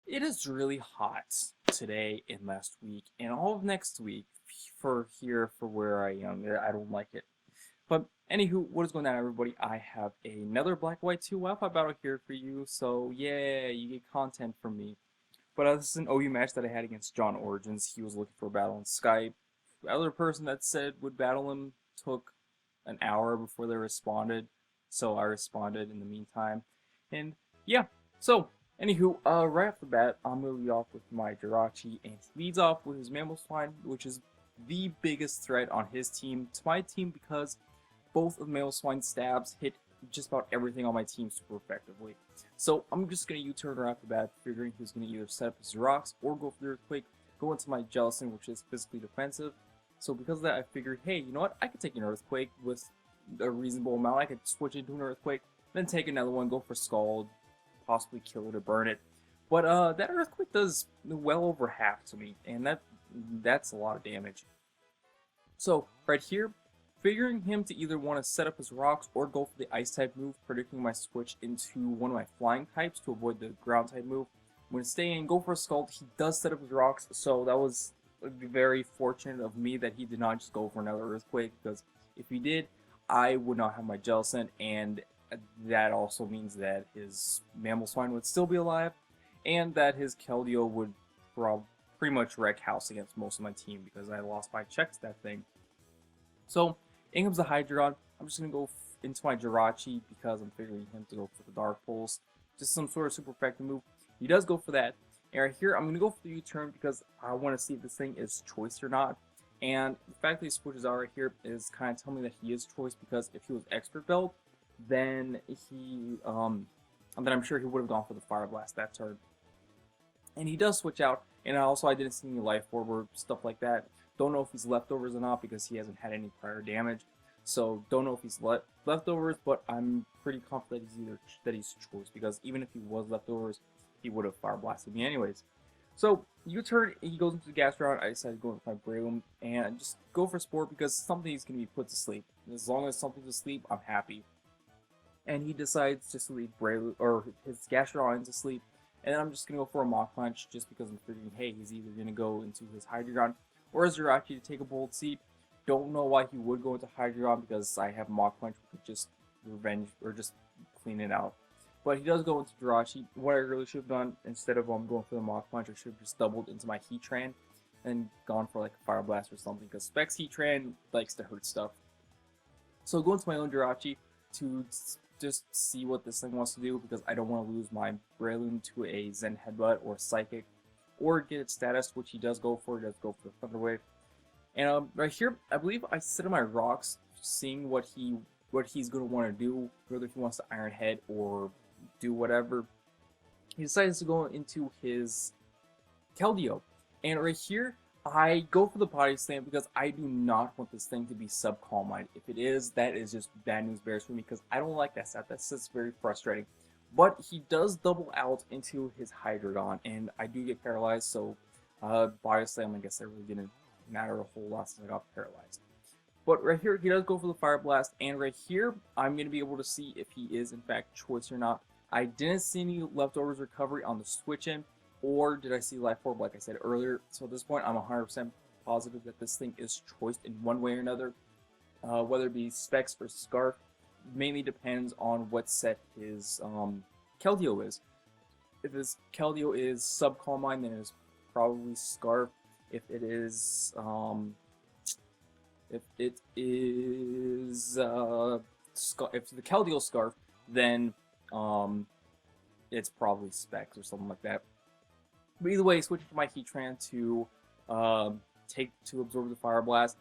It is really hot today and last week and all of next week for where I am. I don't like it. But anywho, what is going on, everybody? I have another Black White 2 Wi-Fi battle here for you. So yeah, you get content from me. But this is an OU match that I had against JohnOrigins. He was looking for a battle on Skype. The other person that said would battle him took an hour before they responded. So I responded in the meantime. And yeah, so anywho, right off the bat, I'm gonna lead off with my Jirachi, and he leads off with his Mammal Swine, which is the biggest threat on his team to my team because both of Mammal Swine's stabs hit just about everything on my team super effectively. So I'm just gonna U-turn right off the bat, figuring he's gonna either set up his rocks or go for the Earthquake, go into my Jellicent, which is physically defensive. So because of that, I figured, hey, you know what? I could take an Earthquake with a reasonable amount. I could switch into an Earthquake, then take another one, go for Scald, possibly kill it or burn it. But that Earthquake does well over half to me, and that's a lot of damage. So right here, figuring him to either want to set up his rocks or go for the Ice type move, predicting my switch into one of my flying types to avoid the ground type move. I'm going to stay in, go for a Scald. He does set up his rocks, so that was very fortunate of me that he did not just go for another Earthquake, because if he did, I would not have my Jellicent, and that also means that his Mammal Swine would still be alive, and that his Keldeo would pretty much wreck house against most of my team because I lost my checks that thing. So, in comes the Hydreigon. I'm just going to go into my Jirachi because I'm figuring him to go for the Dark Pulse. Just some sort of super effective move. He does go for that. And right here, I'm going to go for the U-turn because I want to see if this thing is choice or not. And the fact that he switches out right here is kind of telling me that he is choice, because if he was Expert Belt, then then I'm sure he would have gone for the Fire Blast that turn. And he does switch out, and I didn't see any Life Orb or stuff like that. Don't know if he's leftovers or not because he hasn't had any prior damage. So don't know if he's leftovers, but I'm pretty confident he's choice, because even if he was leftovers, he would have Fire Blasted me anyways. So U-turn, he goes into the Gastrodon. I decided to go with my Breloom and just go for Sport because something's going to be put to sleep. As long as something's asleep, I'm happy. And he decides just to leave Breloom or his Gastrodon to sleep. And then I'm just going to go for a Mach Punch just because I'm figuring, hey, he's either going to go into his Hydreigon or his Jirachi to take a Bold Seed. Don't know why he would go into Hydreigon because I have Mach Punch, which could just revenge or just clean it out. But he does go into Jirachi. What I really should have done, instead of going for the Mach Punch, I should have just doubled into my Heatran and gone for like a Fire Blast or something, because Specs Heatran likes to hurt stuff. So go into my own Jirachi to just see what this thing wants to do, because I don't want to lose my Breloom to a Zen Headbutt or Psychic, or get its status, which he does go for. He does go for the Thunder Wave. And right here, I believe I set up my rocks, seeing what he's going to want to do, whether he wants to Iron Head or do whatever. He decides to go into his Keldeo. And right here, I go for the Body Slam because I do not want this thing to be sub-Calm Mind. If it is, that is just bad news bears for me, because I don't like that stat. That's just very frustrating. But he does double out into his Hydreigon, and I do get paralyzed, so Body Slam, I guess that really didn't matter a whole lot since I got paralyzed. But right here, he does go for the Fire Blast, and right here, I'm going to be able to see if he is in fact choice or not. I didn't see any leftovers recovery on the switch in, or did I see Life Orb like I said earlier. So at this point, I'm 100% positive that this thing is choiced in one way or another. Whether it be Specs or Scarf, mainly depends on what set his Keldeo is. If his Keldeo is sub-Calm Mind, then it's probably Scarf. If it is if the Keldeo Scarf, then it's probably Specs or something like that. But either way, switching to my Heatran to absorb the Fire Blast,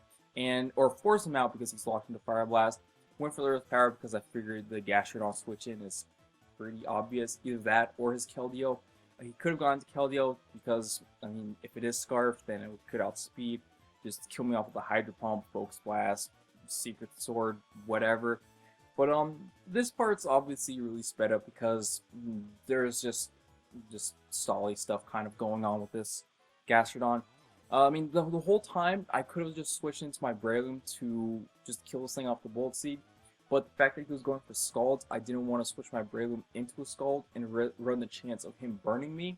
or force him out because he's locked into Fire Blast. Went for the Earth Power because I figured the Gastrodon switch in is pretty obvious. Either that or his Keldeo. He could have gone to Keldeo because, I mean, if it is Scarf, then it could outspeed. Just kill me off with a Hydro Pump, Focus Blast, Secret Sword, whatever. But this part's obviously really sped up because there's just stally stuff kind of going on with this Gastrodon. I mean, the whole time, I could have just switched into my Breloom to just kill this thing off the Bolt Seed. But the fact that he was going for Scald, I didn't want to switch my Breloom into a Scald and run the chance of him burning me.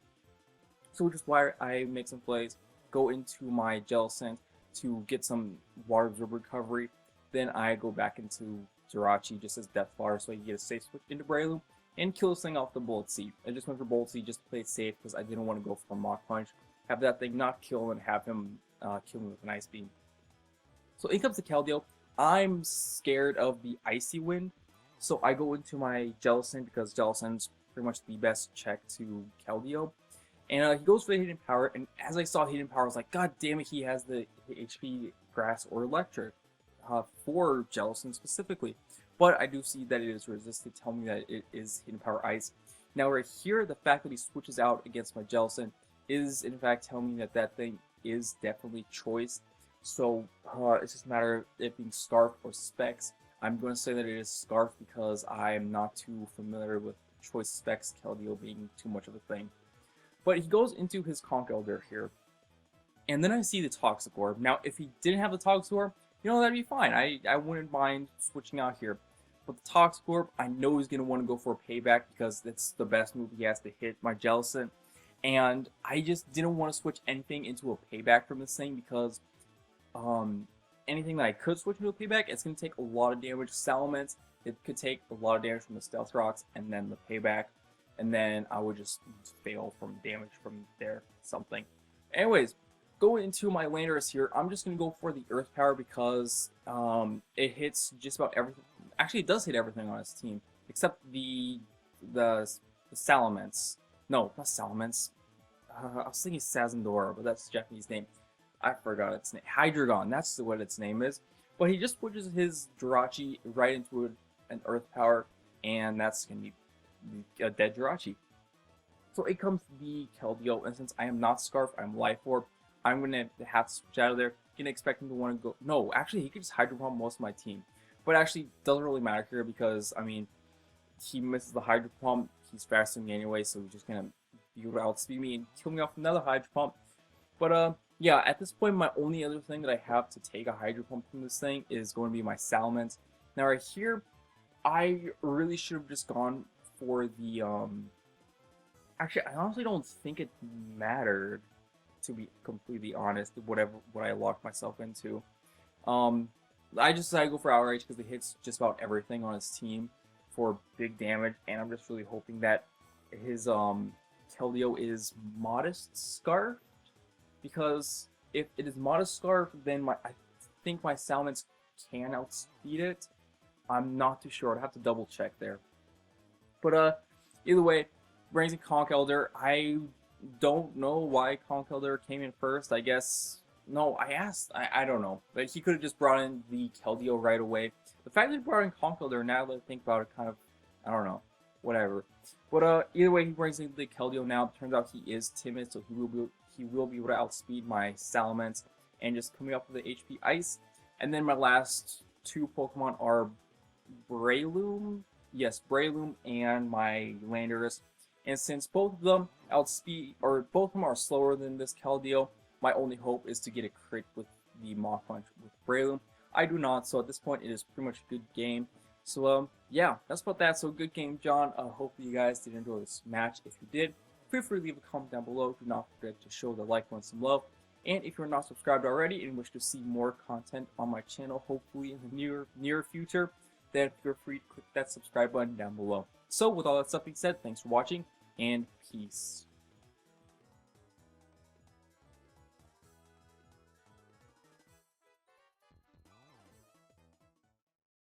So which is why I make some plays, go into my Jellicent to get some water absorber recovery. Then I go back into Jirachi just as Death Flower so I can get a safe switch into Breloom and kill this thing off the Bullet Seed. I just went for Bullet Seed just to play it safe because I didn't want to go for a Mach Punch, have that thing not kill and have him kill me with an Ice Beam. So in comes the Keldeo. I'm scared of the Icy Wind, so I go into my Jellicent because Jellicent's pretty much the best check to Keldeo. And he goes for the Hidden Power, and as I saw Hidden Power, I was like, God damn it, he has the HP Grass or Electric for Jellicent specifically. But I do see that it is resisted, telling me that it is Hidden Power Ice. Now right here, the fact that he switches out against my Jellicent is in fact telling me that that thing is definitely Choice. So it's just a matter of it being Scarf or Specs. I'm going to say that it is Scarf because I am not too familiar with Choice Specs Keldeo being too much of a thing. But he goes into his Conch Elder here. And then I see the Toxic Orb. Now, if he didn't have the Toxic Orb, you know, that'd be fine. I wouldn't mind switching out here. But the Toxic Orb, I know he's going to want to go for a payback because it's the best move he has to hit my Jellicent. And I just didn't want to switch anything into a payback from this thing because anything that I could switch into a payback, it's going to take a lot of damage. Salamence, it could take a lot of damage from the Stealth Rocks and then the payback. And then I would just fail from damage from there, something. Anyways, going into my Landorus here, I'm just going to go for the Earth Power because it hits just about everything. Actually, it does hit everything on his team, except the Salamence. No, not Salamence. I was thinking Sazendora, but that's the Japanese name. I forgot its name. Hydreigon, that's what its name is. But he just switches his Jirachi right into an Earth Power, and that's going to be a dead Jirachi. So it comes the Keldeo, and since I am not Scarf, I'm Life Orb, I'm going to have to switch out of there. Gonna expect him to want to go. No, actually, he could just Hydro Pump most of my team. But actually, doesn't really matter here because, I mean, he misses the Hydro Pump. He's faster than me anyway, so he's just going to be able to outspeed me and kill me off another Hydro Pump. But, yeah, at this point, my only other thing that I have to take a Hydro Pump from this thing is going to be my Salamence. Now, right here, I really should have just gone for the, actually, I honestly don't think it mattered, to be completely honest, what I locked myself into. I just decided to go for Outrage because it hits just about everything on his team for big damage, and I'm just really hoping that his Keldeo is Modest Scarf, because if it is Modest Scarf, then I think my Salamence can outspeed it. I'm not too sure. I'd have to double check there. But either way, brings in Conch Elder. I don't know why Conch Elder came in first. I guess no. I asked. I don't know. But he could have just brought in the Keldeo right away. The fact that he brought in Conch Elder, now that I think about it, kind of, I don't know. Whatever. But either way, he brings in the Keldeo now. Turns out he is timid, so he will be able to outspeed my Salamence and just coming up with the HP Ice. And then my last two Pokemon are Breloom. Yes, Breloom and my Landorus. And since both of them outspeed, or both of them are slower than this Keldeo, my only hope is to get a crit with the Mach Punch with Breloom. I do not, so at this point it is pretty much a good game. So yeah, that's about that. So good game, John. Hopefully you guys did enjoy this match. If you did, feel free to leave a comment down below. Do not forget to show the like button some love. And if you're not subscribed already and wish to see more content on my channel, hopefully in the near future, then feel free to click that subscribe button down below. So with all that stuff being said, thanks for watching, and peace.